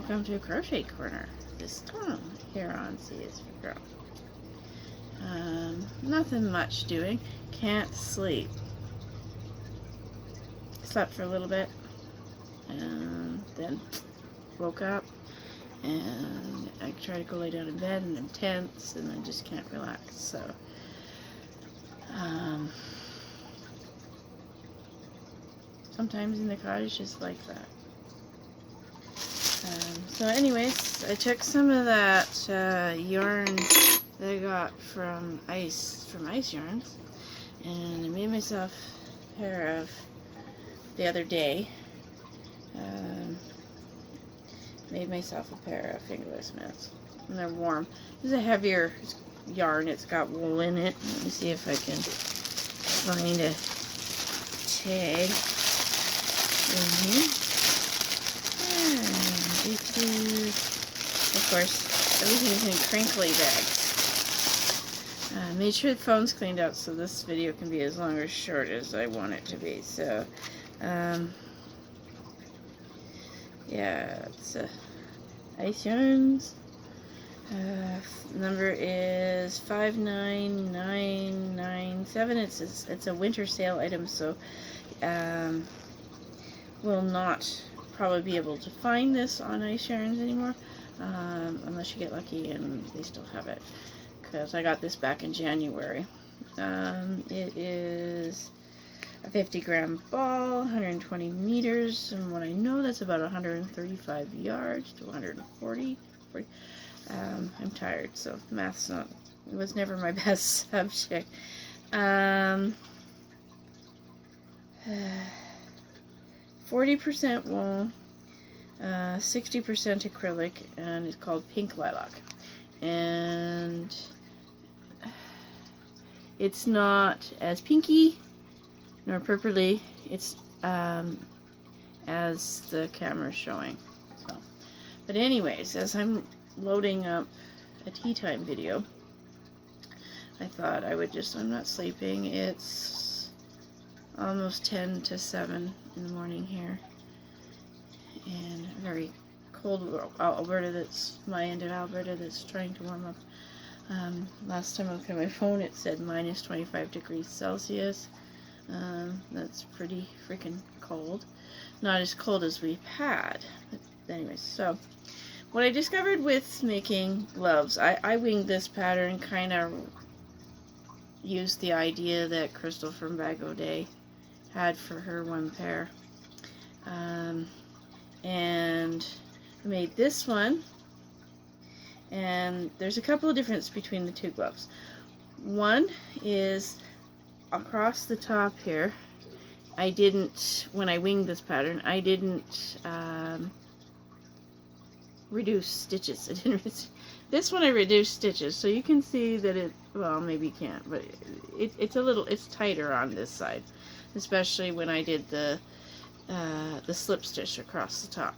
welcome to Crochet Corner. This Tom here on C is for Girl. Nothing much doing. Can't sleep. Slept for a little bit and then woke up and I tried to go lay down in bed and I'm tense and I just can't relax. So sometimes in the cottage it's like that. So anyways, I took some of that yarn that I got from Ice Yarns, and I made myself a pair of the other day. Made myself a pair of fingerless mitts, and they're warm. This is a heavier yarn. It's got wool in it. Let me see if I can find a tag in here. It is, of course, everything's in crinkly bags. Made sure the phone's cleaned out so this video can be as long or short as I want it to be. So, yeah, it's Ice Yarns. Number is 59997. It's a winter sale item, so will not probably be able to find this on Ice Yarns anymore, unless you get lucky and they still have it, because I got this back in January. It is a 50-gram ball, 120 meters, and what I know, that's about 135 yards to 140. I'm tired, so math's was never my best subject. 40% wool, 60% acrylic, and it's called Pink Lilac. And it's not as pinky nor purpley. It's as the camera's showing. So, but anyways, as I'm loading up a tea time video, I thought I would just, I'm not sleeping. It's almost 10 to 7 in the morning here, and very cold Alberta. That's my end of Alberta that's trying to warm up. Last time I looked at my phone, it said minus 25 degrees Celsius. That's pretty freaking cold. Not as cold as we've had, but anyways. So what I discovered with making gloves, I winged this pattern, kind of used the idea that Crystal from Bag O' Day had for her one pair, and I made this one. And there's a couple of differences between the two gloves. One is across the top here. I didn't, when I winged this pattern, I didn't reduce stitches. I didn't. This one I reduced stitches, so you can see that it, well, maybe you can't, but it's a little, it's tighter on this side, especially when I did the slip stitch across the top.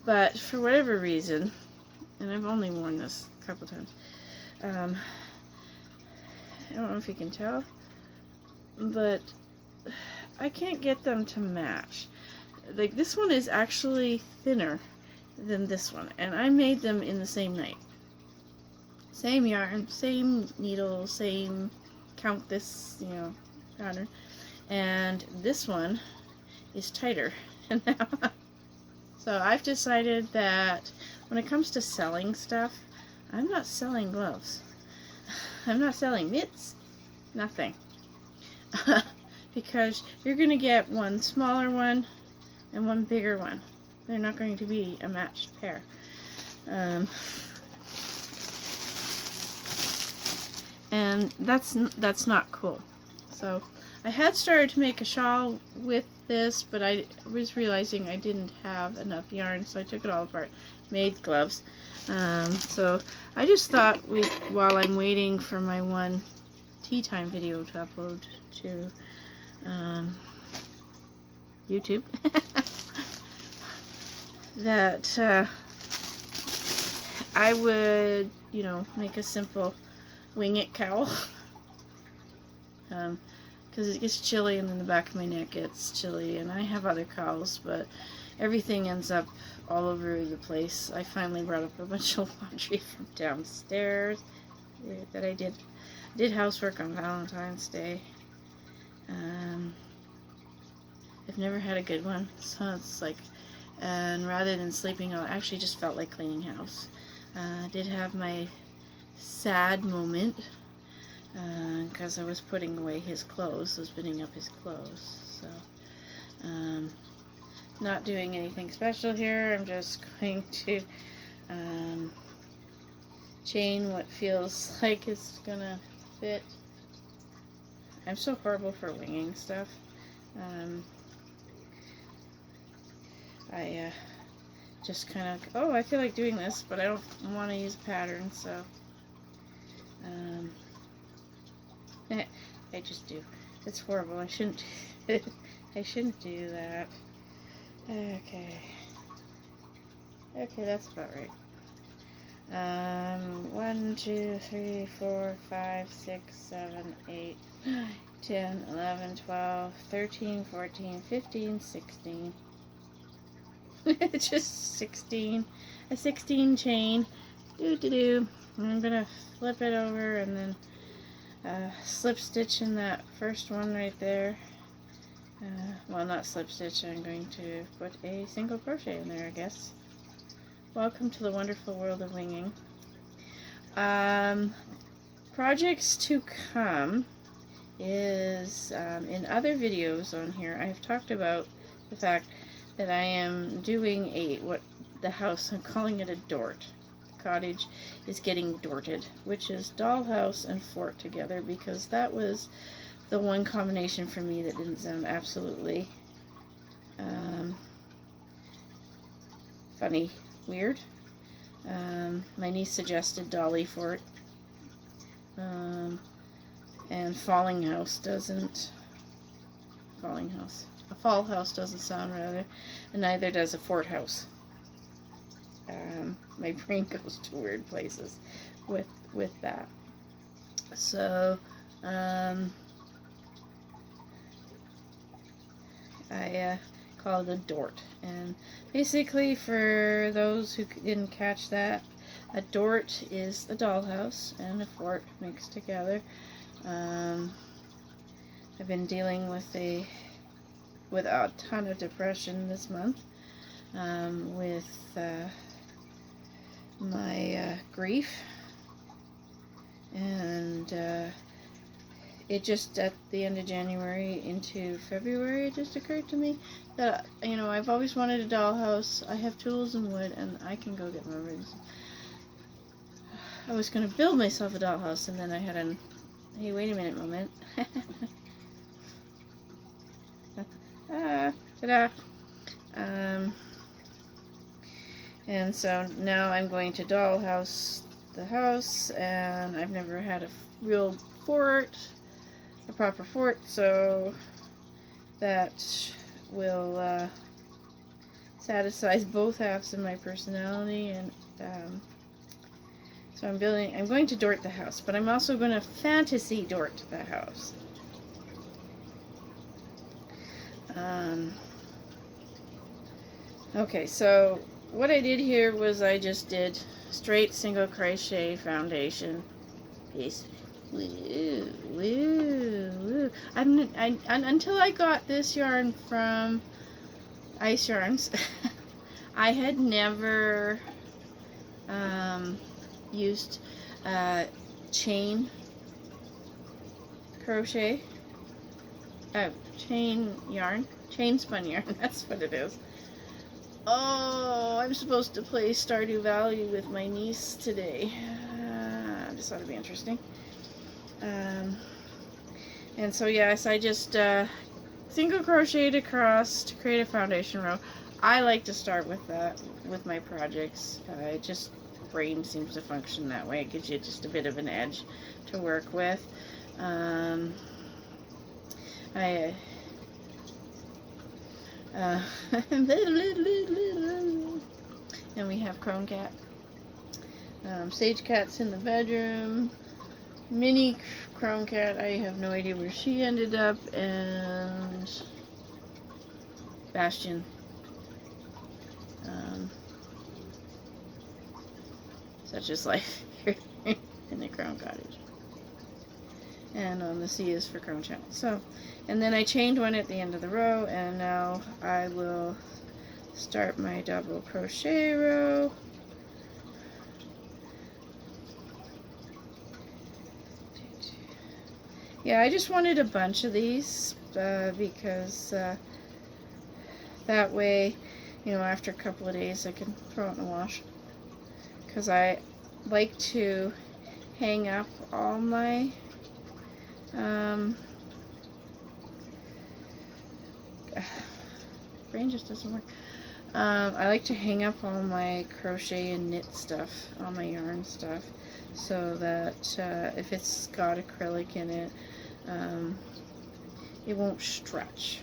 But for whatever reason, and I've only worn this a couple times, I don't know if you can tell, but I can't get them to match. Like, this one is actually thinner than this one, and I made them in the same night. Same yarn, same needle, same count this, pattern, and this one is tighter. So I've decided that when it comes to selling stuff, I'm not selling gloves. I'm not selling mitts. Nothing. Because you're going to get one smaller one and one bigger one. They're not going to be a matched pair. And that's not cool. So I had started to make a shawl with this, but I was realizing I didn't have enough yarn, so I took it all apart, made gloves. So I just thought, while I'm waiting for my one tea time video to upload to YouTube, that I would, make a simple wing it cowl. Because it gets chilly, and then the back of my neck gets chilly, and I have other cowls, but everything ends up all over the place. I finally brought up a bunch of laundry from downstairs that I did housework on Valentine's Day. I've never had a good one, so it's like, and rather than sleeping, I actually just felt like cleaning house. I did have my sad moment because I was putting away his clothes, I was putting up his clothes. So not doing anything special here. I'm just going to chain what feels like it's gonna fit. I'm so horrible for winging stuff. I just kind of, oh, I feel like doing this, but I don't want to use a pattern, so I just do. It's horrible. I shouldn't. I shouldn't do that. Okay. Okay, that's about right. 1, 2, 3, 4, 5, 6, 7, 8, 9, 10, 11, 12, 13, 14, 15, 16. It's just 16. A 16 chain. I'm gonna flip it over and then slip stitch in that first one right there. Well, not slip stitch. I'm going to put a single crochet in there, I guess. Welcome to the wonderful world of winging. Projects to come is in other videos on here. I've talked about the fact that I am doing the house, I'm calling it a dort. The cottage is getting dorted, which is dollhouse and fort together, because that was the one combination for me that didn't sound absolutely funny, weird. My niece suggested dolly fort, and falling house doesn't. A fall house doesn't sound rather, and neither does a fort house. My brain goes to weird places with that. So I call it a dort. And basically, for those who didn't catch that, a dort is a dollhouse and a fort mixed together. I've been dealing with a ton of depression this month, with my grief, and it just, at the end of January into February, it just occurred to me that, I've always wanted a dollhouse. I have tools and wood, and I can go get my roots. I was going to build myself a dollhouse, and then I had hey, wait a minute moment. Ta-da! And so now I'm going to dollhouse the house, and I've never had a real fort, a proper fort, so that will satisfy both halves of my personality. And so I'm going to dort the house, but I'm also going to fantasy dort the house. Okay, so what I did here was I just did straight single crochet foundation piece. Woo, woo, woo. Until I got this yarn from Ice Yarns, I had never used chain crochet, chain spun yarn, that's what it is. Oh, I'm supposed to play Stardew Valley with my niece today. This ought to be interesting. And so yes, I just single crocheted across to create a foundation row. I like to start with that with my projects. Brain seems to function that way. It gives you just a bit of an edge to work with. And we have Crone Cat. Sage Cat's in the bedroom. Mini Crone Cat, I have no idea where she ended up. And Bastion such is life here in the Crown Cottage. And on the C is for Crown Channel. So, and then I chained one at the end of the row, and now I will start my double crochet row. Yeah, I just wanted a bunch of these because that way, you know, after a couple of days I can throw it in the wash. Because I like to hang up all my brain just doesn't work. I like to hang up all my crochet and knit stuff, all my yarn stuff, so that if it's got acrylic in it, it won't stretch.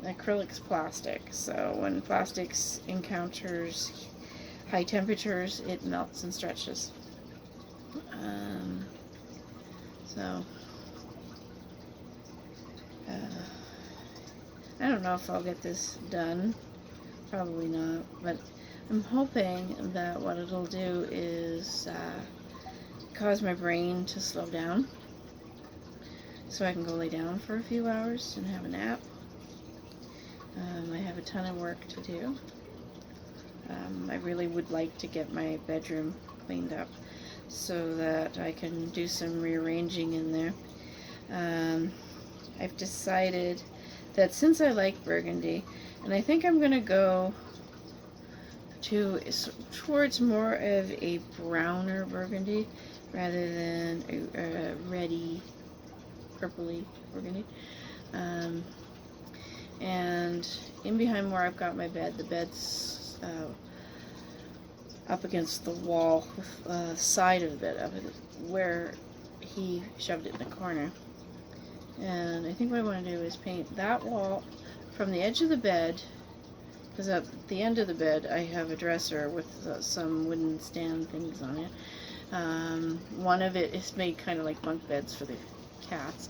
Acrylic's plastic, so when plastic encounters high temperatures, it melts and stretches. I don't know if I'll get this done. Probably not, but I'm hoping that what it'll do is cause my brain to slow down so I can go lay down for a few hours and have a nap. I have a ton of work to do. I really would like to get my bedroom cleaned up so that I can do some rearranging in there. I've decided that since I like burgundy, and I think I'm going to go towards more of a browner burgundy rather than a reddy, purpley burgundy. And in behind where I've got my bed, the bed's up against the wall, side of the bed, up where he shoved it in the corner. And I think what I want to do is paint that wall from the edge of the bed, because at the end of the bed I have a dresser with some wooden stand things on it. One of it is made kind of like bunk beds for the cats.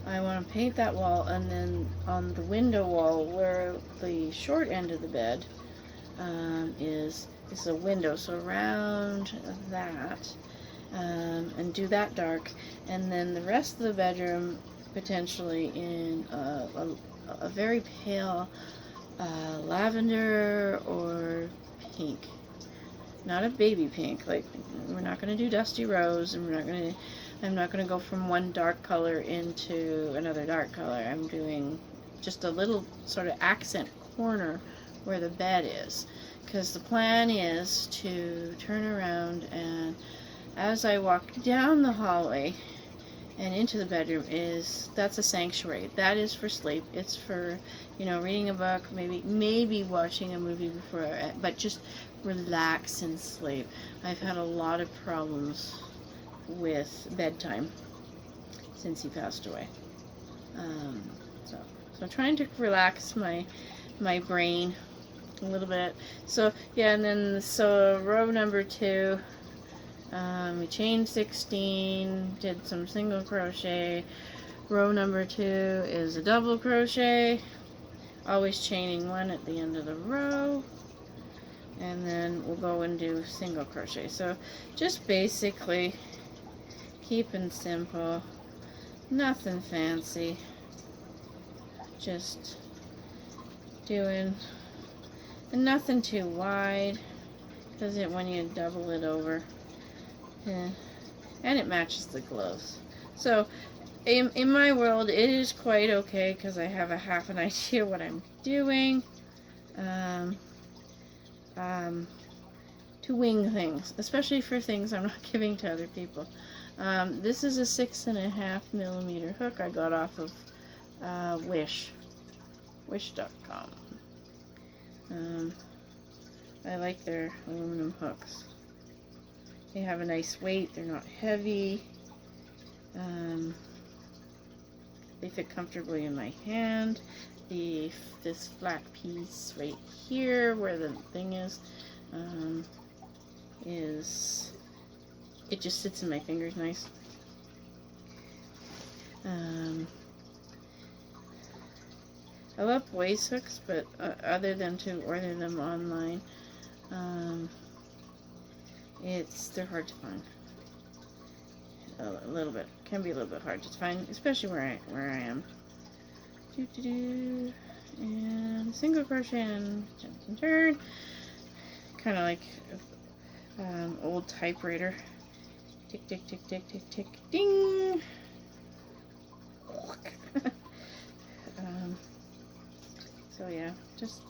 I want to paint that wall, and then on the window wall where the short end of the bed is a window, so around that, and do that dark, and then the rest of the bedroom potentially in a very pale lavender or pink. Not a baby pink, like we're not going to do dusty rose, and I'm not going to go from one dark color into another dark color. I'm doing just a little sort of accent corner where the bed is, because the plan is to turn around, and as I walk down the hallway and into the bedroom, that's a sanctuary. That is for sleep. It's for, you know, reading a book, maybe watching a movie before, but just relax and sleep. I've had a lot of problems with bedtime since he passed away. So I'm trying to relax my brain a little bit. So yeah, and then row number 2, we chained 16, did some single crochet. Row number 2 is a double crochet, always chaining 1 at the end of the row, and then we'll go and do single crochet. So just basically keeping simple, nothing fancy, just doing, and nothing too wide, because when you double it over, and it matches the gloves. So in my world it is quite okay, because I have a half an idea what I'm doing, to wing things, especially for things I'm not giving to other people. This is a 6.5mm hook I got off of wish.com. I like their aluminum hooks. They have a nice weight, they're not heavy, they fit comfortably in my hand. This flat piece right here where the thing is, it just sits in my fingers nice. I love waist hooks, but other than to order them online, they're hard to find. A little bit, can be a little bit hard to find, especially where I am. And single crochet and turn, kind of like old typewriter. Tick tick tick tick tick tick ding. So yeah, just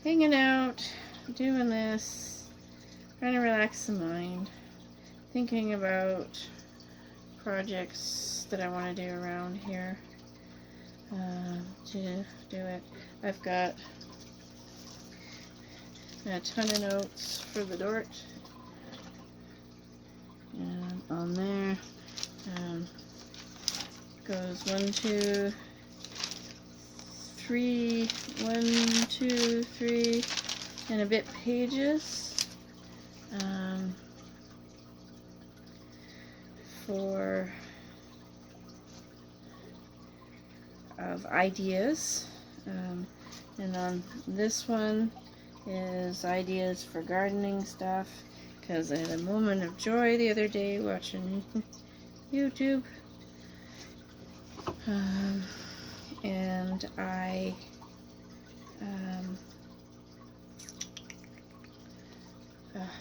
hanging out, doing this, trying to relax the mind, thinking about projects that I want to do around here to do it. I've got a ton of notes for the Dort on there. Goes 1, 2, 3, 1, 2, 3 and a bit pages of ideas, and on this one is ideas for gardening stuff, because I had a moment of joy the other day watching YouTube, and I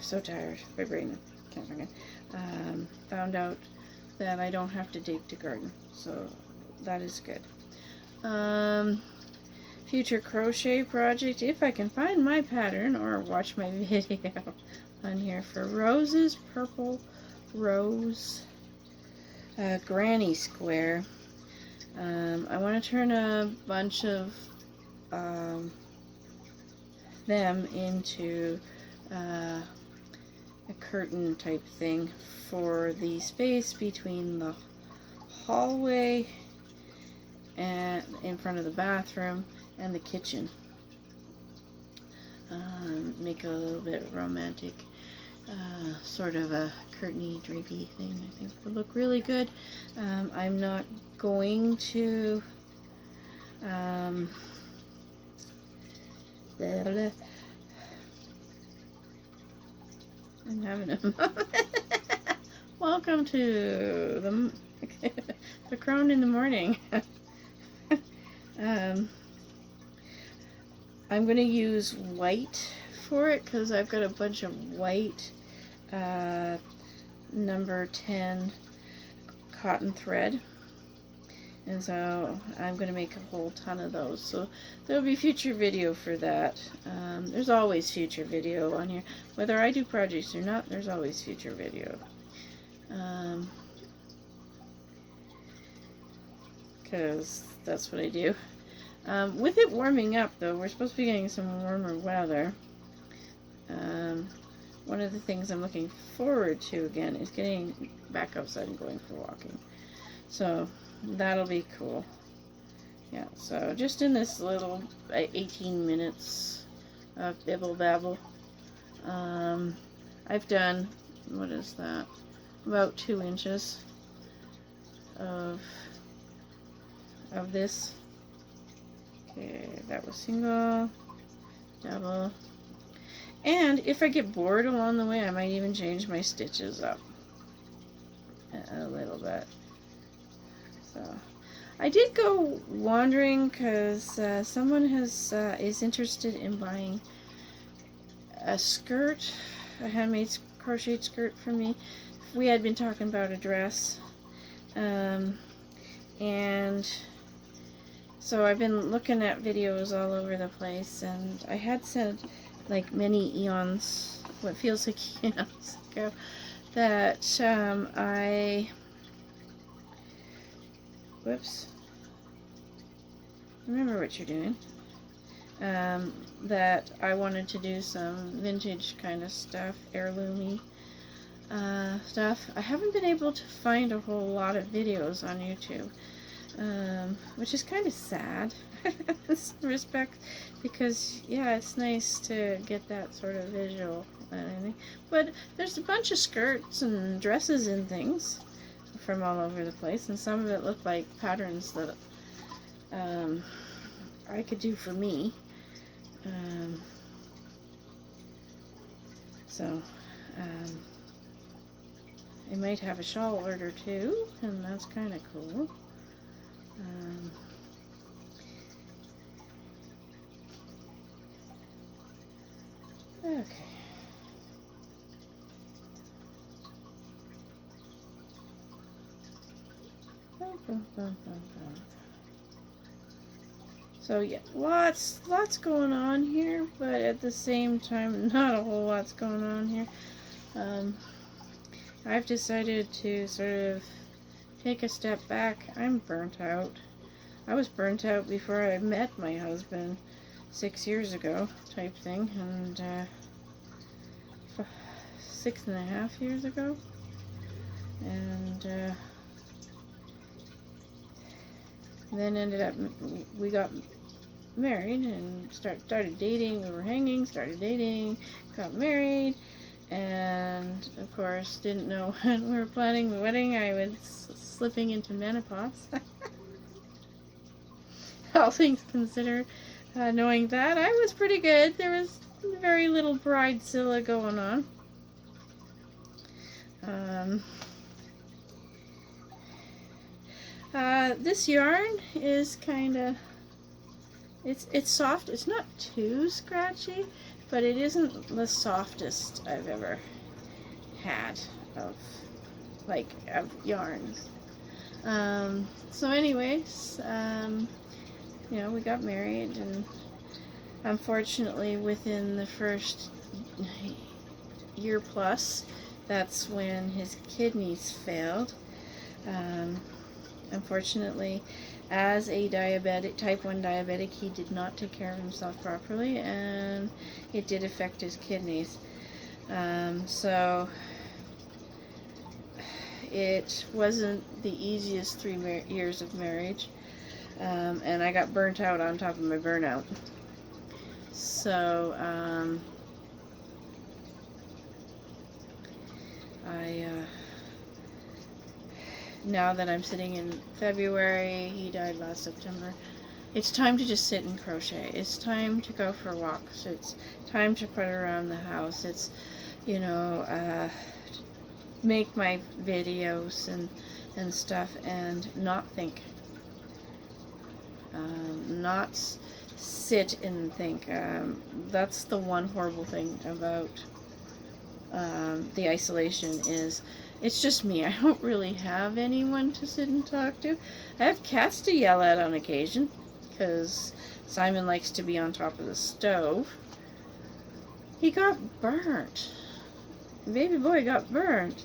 so tired, my brain can't forget. Found out that I don't have to dig to garden, so that is good. Future crochet project, if I can find my pattern or watch my video on here, for Rose's Purple Rose Granny Square. I want to turn a bunch of them into a curtain type thing for the space between the hallway and in front of the bathroom and the kitchen. Make a little bit romantic, sort of a curtainy, drapey thing. I think would look really good. I'm not going to I'm having a welcome to the crone in the morning. I'm going to use white for it because I've got a bunch of white number 10 cotton thread, and so I'm going to make a whole ton of those, so there'll be future video for that. There's always future video on here, whether I do projects or not. There's always future video, because that's what I do. With it warming up, though, we're supposed to be getting some warmer weather. One of the things I'm looking forward to again is getting back outside and going for walking. So that'll be cool. Yeah, so just in this little 18 minutes of bibble babble, I've done, what is that, about 2 inches of this. Okay, that was single, double, and if I get bored along the way, I might even change my stitches up a little bit. So I did go wandering because someone is interested in buying a skirt, a handmade crochet skirt for me. We had been talking about a dress, and so I've been looking at videos all over the place, and I had said, like many eons, what feels like eons ago, that whoops, remember what you're doing, that I wanted to do some vintage kind of stuff, heirloomy stuff. I haven't been able to find a whole lot of videos on YouTube, which is kind of sad in some respects, because yeah, it's nice to get that sort of visual and everything, but there's a bunch of skirts and dresses and things from all over the place, and some of it looked like patterns that I could do for me. So I might have a shawl order too, and that's kind of cool. Okay. So yeah, lots going on here, but at the same time, not a whole lot's going on here. I've decided to sort of take a step back. I'm burnt out. I was burnt out before I met my husband 6 years ago, type thing, and 6.5 years ago, and then ended up, we got married and started dating. We were hanging, started dating, got married, and of course didn't know when we were planning the wedding I was slipping into menopause. All things considered, knowing that, I was pretty good. There was very little bridezilla going on. This yarn is kind of, it's soft. It's not too scratchy, but it isn't the softest I've ever had of yarns. So anyways, you know, we got married, and unfortunately within the first year plus, that's when his kidneys failed. Unfortunately, as a diabetic, type 1 diabetic, he did not take care of himself properly, and it did affect his kidneys. So it wasn't the easiest 3 years of marriage, and I got burnt out on top of my burnout. So now that I'm sitting in February, he died last September, it's time to just sit and crochet. It's time to go for walks. It's time to put around the house. It's, you know, make my videos and stuff and not think. Not sit and think. That's the one horrible thing about the isolation is it's just me. I don't really have anyone to sit and talk to. I have cats to yell at on occasion because Simon likes to be on top of the stove. He got burnt. Baby boy got burnt.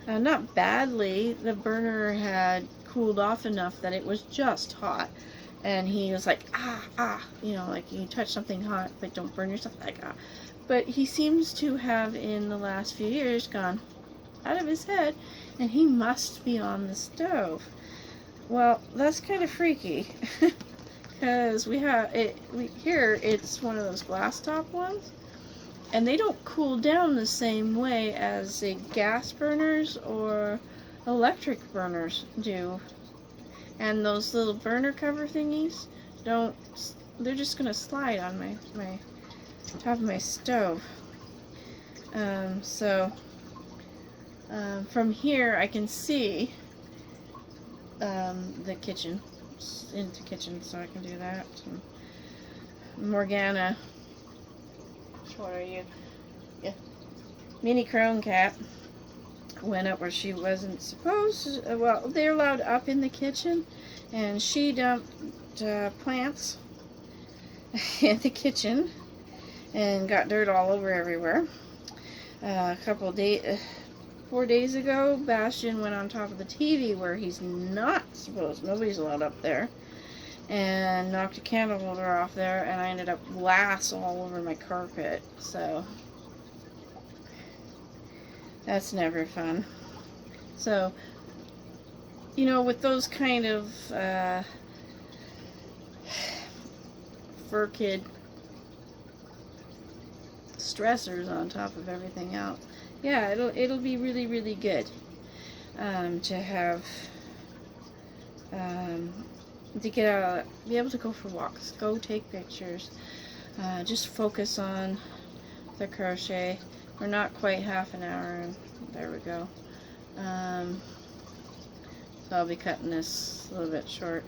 Not badly. The burner had cooled off enough that it was just hot. And he was like, you know, like you touch something hot, but don't burn yourself, like, But he seems to have, in the last few years, gone out of his head, and he must be on the stove. Well, that's kind of freaky, because here it's one of those glass top ones, and they don't cool down the same way as, say, gas burners or electric burners do. And those little burner cover thingies they're just gonna slide on my top of my stove. From here I can see the kitchen, into the kitchen, so I can do that. And Morgana, what are you? Yeah, Mini Crone Cat went up where she wasn't supposed. Well, they're allowed up in the kitchen, and she dumped plants in the kitchen and got dirt all over everywhere. A couple days, 4 days ago, Bastion went on top of the TV where he's not supposed. Nobody's allowed up there, and knocked a candle holder off there, and I ended up glass all over my carpet. So that's never fun. So, you know, with those kind of fur kid stressors on top of everything else, yeah, it'll be really, really good to have to get out, be able to go for walks, go take pictures, just focus on the crochet. We're not quite half an hour, and there we go. So I'll be cutting this a little bit short.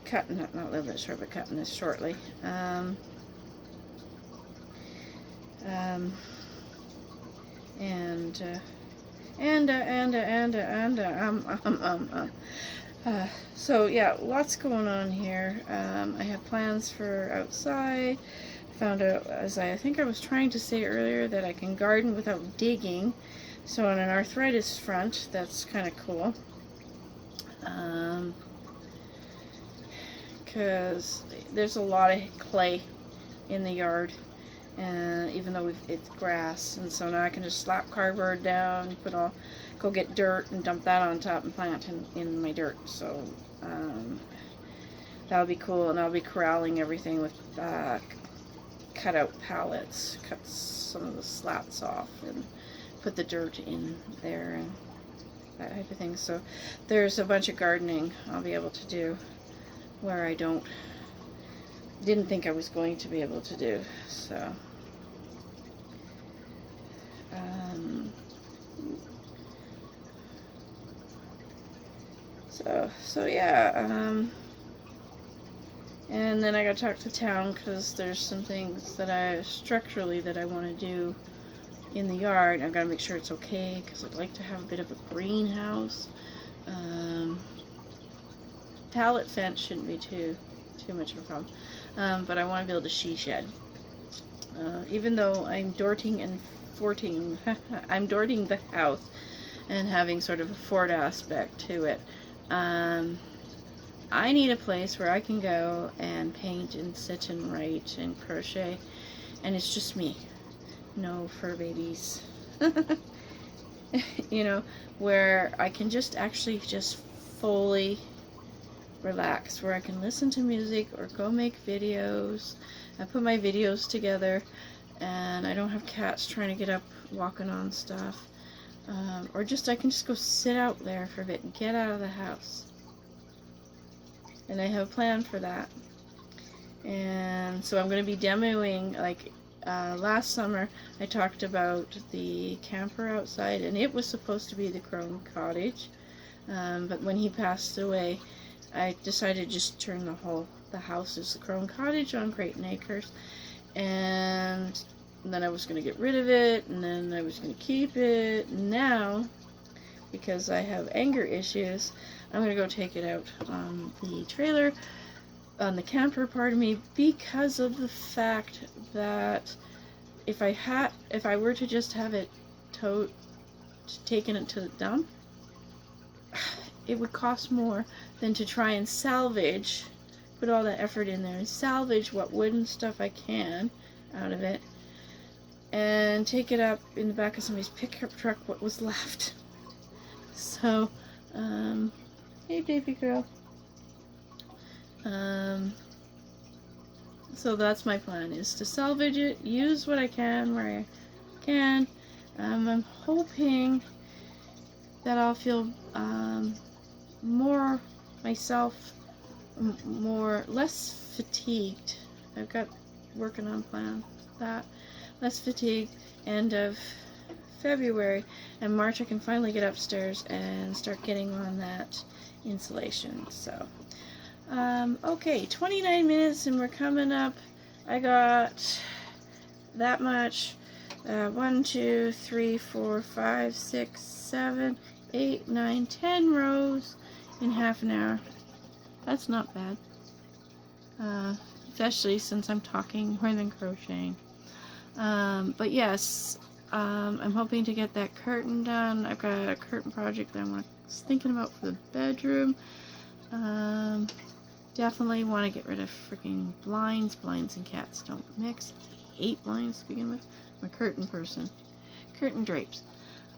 Cutting, not a little bit short, but cutting this shortly. So yeah, lots going on here. I have plans for outside. Found out, as I think I was trying to say earlier, that I can garden without digging. So on an arthritis front, that's kind of cool. Because there's a lot of clay in the yard, and even though it's grass, and so now I can just slap cardboard down, go get dirt and dump that on top and plant in my dirt. So that'll be cool, and I'll be corralling everything with cut-out pallets, cut some of the slats off, and put the dirt in there and that type of thing. So there's a bunch of gardening I'll be able to do where I didn't think I was going to be able to do. So yeah, and then I gotta talk to town because there's some things that structurally that I want to do in the yard. I've got to make sure it's okay because I'd like to have a bit of a greenhouse. Pallet fence shouldn't be too much of a problem, but I want to be able to she shed. Even though I'm dorting and forting, I'm dorting the house and having sort of a fort aspect to it. I need a place where I can go and paint and sit and write and crochet, and it's just me. No fur babies. You know, where I can just actually just fully relax, where I can listen to music or go make videos. I put my videos together, and I don't have cats trying to get up walking on stuff. Or just I can just go sit out there for a bit and get out of the house. And I have a plan for that. And so I'm going to be demoing, like last summer I talked about the camper outside, and it was supposed to be the Cottage, but when he passed away I decided to just turn the house as the Cottage on Crocheting Acres, and then I was going to get rid of it, and then I was going to keep it. Now, because I have anger issues, I'm going to go take it out on the trailer, on the camper, pardon me, because of the fact that if I were to just have it taken it to the dump, it would cost more than to try and salvage, put all that effort in there and salvage what wooden stuff I can out of it, and take it up in the back of somebody's pickup truck, what was left. So, hey baby girl. So that's my plan, is to salvage it, use what I can where I can. I'm hoping that I'll feel more myself, less fatigued. I've got working on plans that less fatigued end of February, and March I can finally get upstairs and start getting on that insulation. So okay, 29 minutes and we're coming up. I got that much. 1, 2, 3, 4, 5, 6, 7, 8, 9, 10 rows in half an hour. That's not bad. Especially since I'm talking more than crocheting. But yes, I'm hoping to get that curtain done. I've got a curtain project that I was thinking about for the bedroom. Definitely want to get rid of freaking blinds. Blinds and cats don't mix. I hate blinds to begin with. I'm a curtain person. Curtain drapes.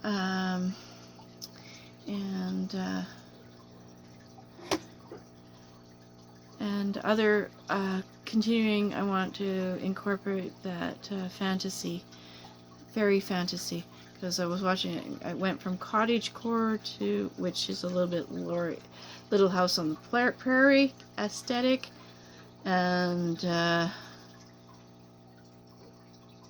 And other continuing, I want to incorporate that fantasy, fairy fantasy, because I was watching it. I went from cottage core to, which is a little bit Little House on the Prairie aesthetic, and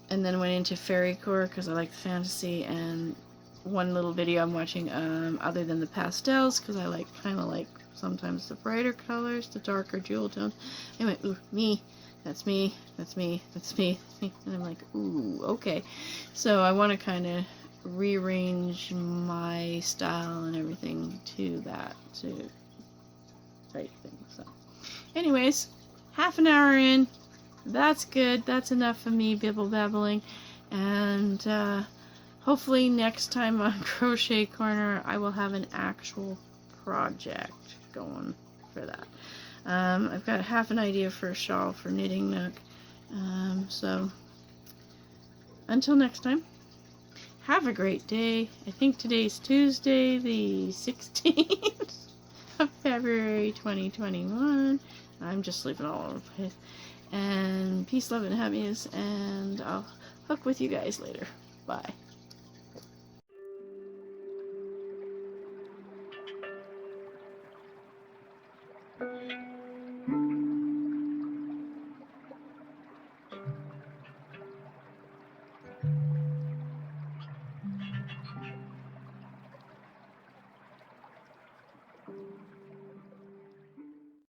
then went into fairycore because I like the fantasy, and one little video I'm watching other than the pastels because I kind of like sometimes the brighter colors, the darker jewel tones. I went, ooh, me, that's me, that's me, that's me, that's me, and I'm like, ooh, okay. So I want to kind of rearrange my style and everything to that type thing. So anyways, half an hour in, that's good. That's enough of me bibble babbling, and hopefully next time on Crochet Corner I will have an actual project going for that. I've got half an idea for a shawl for Knitting Nook. So until next time, have a great day. I think today's Tuesday, the 16th of February 2021. I'm just sleeping all over the place. And peace, love, and happiness, and I'll hook with you guys later. Bye.